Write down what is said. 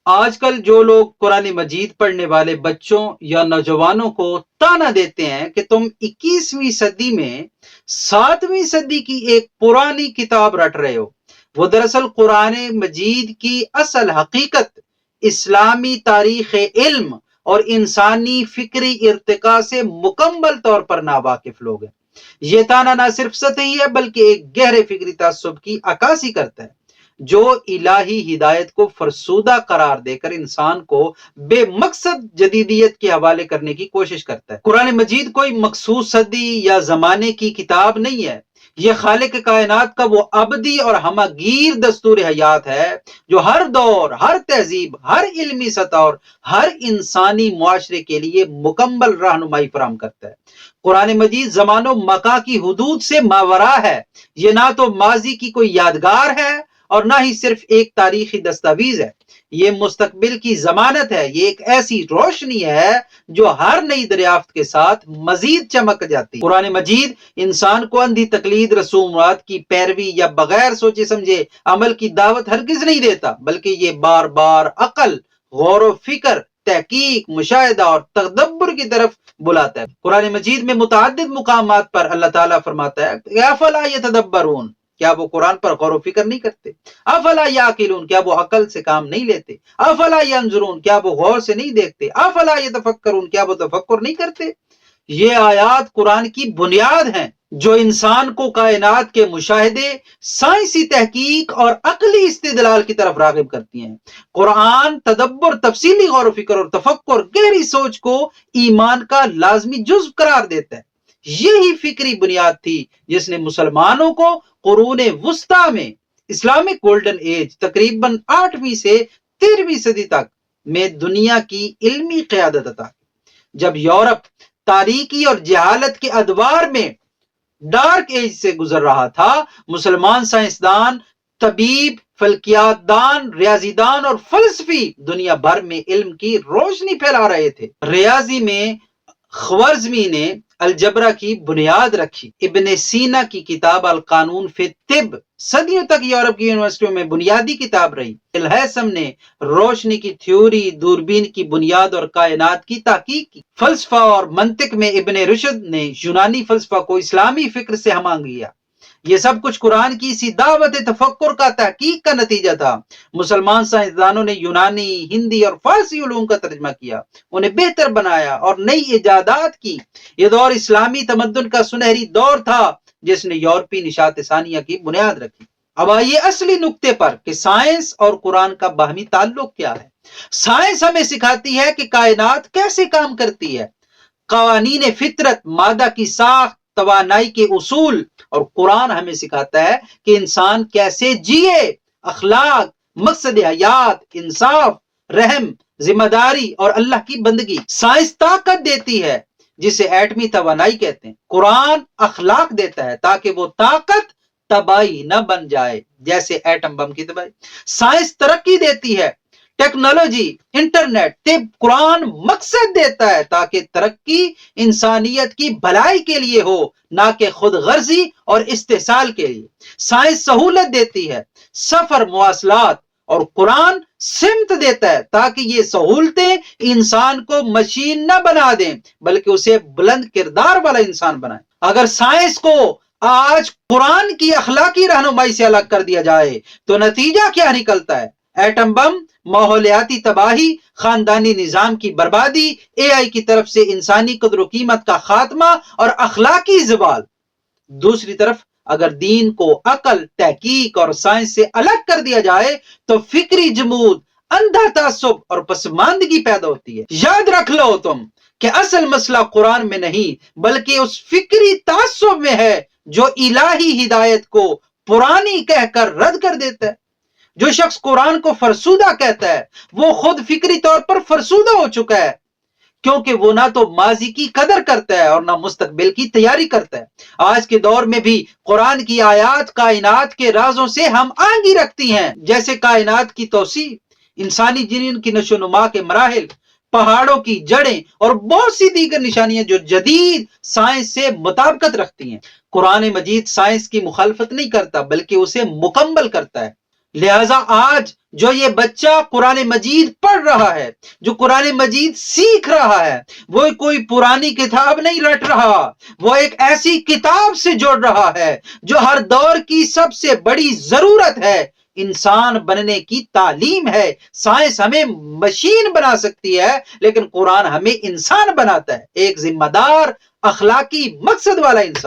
آج کل جو لوگ قرآن مجید پڑھنے والے بچوں یا نوجوانوں کو تانا دیتے ہیں کہ تم 21ویں صدی میں 7ویں صدی کی ایک پرانی کتاب رٹ رہے ہو، وہ دراصل قرآن مجید کی اصل حقیقت، اسلامی تاریخ علم اور انسانی فکری ارتقاء سے مکمل طور پر ناواقف لوگ ہیں۔ یہ تانا نہ صرف سطحی ہے بلکہ ایک گہرے فکری تعصب کی عکاسی کرتا ہے جو الہی ہدایت کو فرسودہ قرار دے کر انسان کو بے مقصد جدیدیت کے حوالے کرنے کی کوشش کرتا ہے۔ قرآن مجید کوئی مخصوص صدی یا زمانے کی کتاب نہیں ہے، یہ خالق کائنات کا وہ ابدی اور ہمہ گیر دستور حیات ہے جو ہر دور، ہر تہذیب، ہر علمی سطح اور ہر انسانی معاشرے کے لیے مکمل رہنمائی فراہم کرتا ہے۔ قرآن مجید زمان و مکان کی حدود سے ماورا ہے، یہ نہ تو ماضی کی کوئی یادگار ہے اور نہ ہی صرف ایک تاریخی دستاویز ہے، یہ مستقبل کی ضمانت ہے، یہ ایک ایسی روشنی ہے جو ہر نئی دریافت کے ساتھ مزید چمک جاتی ہے۔ قرآن مجید انسان کو اندھی تقلید، رسومات کی پیروی یا بغیر سوچے سمجھے عمل کی دعوت ہرگز نہیں دیتا، بلکہ یہ بار بار عقل، غور و فکر، تحقیق، مشاہدہ اور تدبر کی طرف بلاتا ہے۔ قرآن مجید میں متعدد مقامات پر اللہ تعالیٰ فرماتا ہے افلا یتدبرون، کیا وہ قرآن پر غور و فکر نہیں کرتے؟ افلا یعقلون، کیا وہ عقل سے کام نہیں لیتے؟ افلا ینظرون، کیا وہ غور سے نہیں دیکھتے؟ افلا یتفکرون، کیا وہ تفکر نہیں کرتے؟ یہ آیات قرآن کی بنیاد ہیں جو انسان کو کائنات کے مشاہدے، سائنسی تحقیق اور عقلی استدلال کی طرف راغب کرتی ہیں۔ قرآن تدبر، تفصیلی غور و فکر اور تفکر، گہری سوچ کو ایمان کا لازمی جزو قرار دیتا ہے۔ یہی فکری بنیاد تھی جس نے مسلمانوں کو قرون وسطی میں، اسلامک گولڈن ایج، تقریباً 8ویں سے 13ویں صدی تک میں دنیا کی علمی قیادت عطا کی۔ جب یورپ تاریکی اور جہالت کے ادوار میں ڈارک ایج سے گزر رہا تھا، مسلمان سائنسدان، طبیب، فلکیات دان، ریاضی دان اور فلسفی دنیا بھر میں علم کی روشنی پھیلا رہے تھے۔ ریاضی میں خوارزمی نے الجبرا کی بنیاد رکھی۔ ابن سینا کی کتاب القانون فی الطب صدیوں تک یورپ کی یونیورسٹیوں میں بنیادی کتاب رہی۔ الہیثم نے روشنی کی تھیوری، دوربین کی بنیاد اور کائنات کی تحقیق کی۔ فلسفہ اور منطق میں ابن رشد نے یونانی فلسفہ کو اسلامی فکر سے ہم آہنگ کیا۔ یہ سب کچھ قرآن کی اسی دعوت تفکر کا، تحقیق کا نتیجہ تھا۔ مسلمان سائنسدانوں نے یونانی، ہندی اور فارسی علوم کا ترجمہ کیا، انہیں بہتر بنایا اور نئی ایجادات کی۔ یہ دور اسلامی تمدن کا سنہری دور تھا جس نے یورپی نشاط ثانیہ کی بنیاد رکھی۔ اب آئیے اصلی نقطے پر کہ سائنس اور قرآن کا باہمی تعلق کیا ہے۔ سائنس ہمیں سکھاتی ہے کہ کائنات کیسے کام کرتی ہے، قوانین فطرت، مادہ کی ساخت، توانائی کے اصول، اور قرآن ہمیں سکھاتا ہے کہ انسان کیسے جیے، اخلاق، مقصد حیات، انصاف، رحم، ذمہ داری اور اللہ کی بندگی۔ سائنس طاقت دیتی ہے جسے ایٹمی توانائی کہتے ہیں، قرآن اخلاق دیتا ہے تاکہ وہ طاقت تباہی نہ بن جائے، جیسے ایٹم بم کی تباہی۔ سائنس ترقی دیتی ہے، ٹیکنالوجی، انٹرنیٹ، طب، قرآن مقصد دیتا ہے تاکہ ترقی انسانیت کی بھلائی کے لیے ہو، نہ کہ خود غرضی اور استحصال کے لیے۔ سائنس سہولت دیتی ہے، سفر، مواصلات، اور قرآن سمت دیتا ہے تاکہ یہ سہولتیں انسان کو مشین نہ بنا دیں بلکہ اسے بلند کردار والا انسان بنائیں۔ اگر سائنس کو آج قرآن کی اخلاقی رہنمائی سے الگ کر دیا جائے تو نتیجہ کیا نکلتا ہے؟ ایٹم بم، ماحولیاتی تباہی، خاندانی نظام کی بربادی، اے آئی کی طرف سے انسانی قدر و قیمت کا خاتمہ اور اخلاقی زوال۔ دوسری طرف اگر دین کو عقل، تحقیق اور سائنس سے الگ کر دیا جائے تو فکری جمود، اندھا تعصب اور پسماندگی پیدا ہوتی ہے۔ یاد رکھ لو تم کہ اصل مسئلہ قرآن میں نہیں بلکہ اس فکری تعصب میں ہے جو الہی ہدایت کو پرانی کہہ کر رد کر دیتا ہے۔ جو شخص قرآن کو فرسودہ کہتا ہے وہ خود فکری طور پر فرسودہ ہو چکا ہے، کیونکہ وہ نہ تو ماضی کی قدر کرتا ہے اور نہ مستقبل کی تیاری کرتا ہے۔ آج کے دور میں بھی قرآن کی آیات کائنات کے رازوں سے ہم آہنگی رکھتی ہیں، جیسے کائنات کی توسیع، انسانی جنین کی نشو و نما کے مراحل، پہاڑوں کی جڑیں اور بہت سی دیگر نشانیاں جو جدید سائنس سے مطابقت رکھتی ہیں۔ قرآن مجید سائنس کی مخالفت نہیں کرتا بلکہ اسے مکمل کرتا ہے۔ لہٰذا آج جو یہ بچہ قرآن مجید پڑھ رہا ہے، جو قرآن مجید سیکھ رہا ہے، وہ کوئی پرانی کتاب نہیں رٹ رہا، وہ ایک ایسی کتاب سے جوڑ رہا ہے جو ہر دور کی سب سے بڑی ضرورت ہے۔ انسان بننے کی تعلیم ہے۔ سائنس ہمیں مشین بنا سکتی ہے، لیکن قرآن ہمیں انسان بناتا ہے، ایک ذمہ دار، اخلاقی مقصد والا انسان۔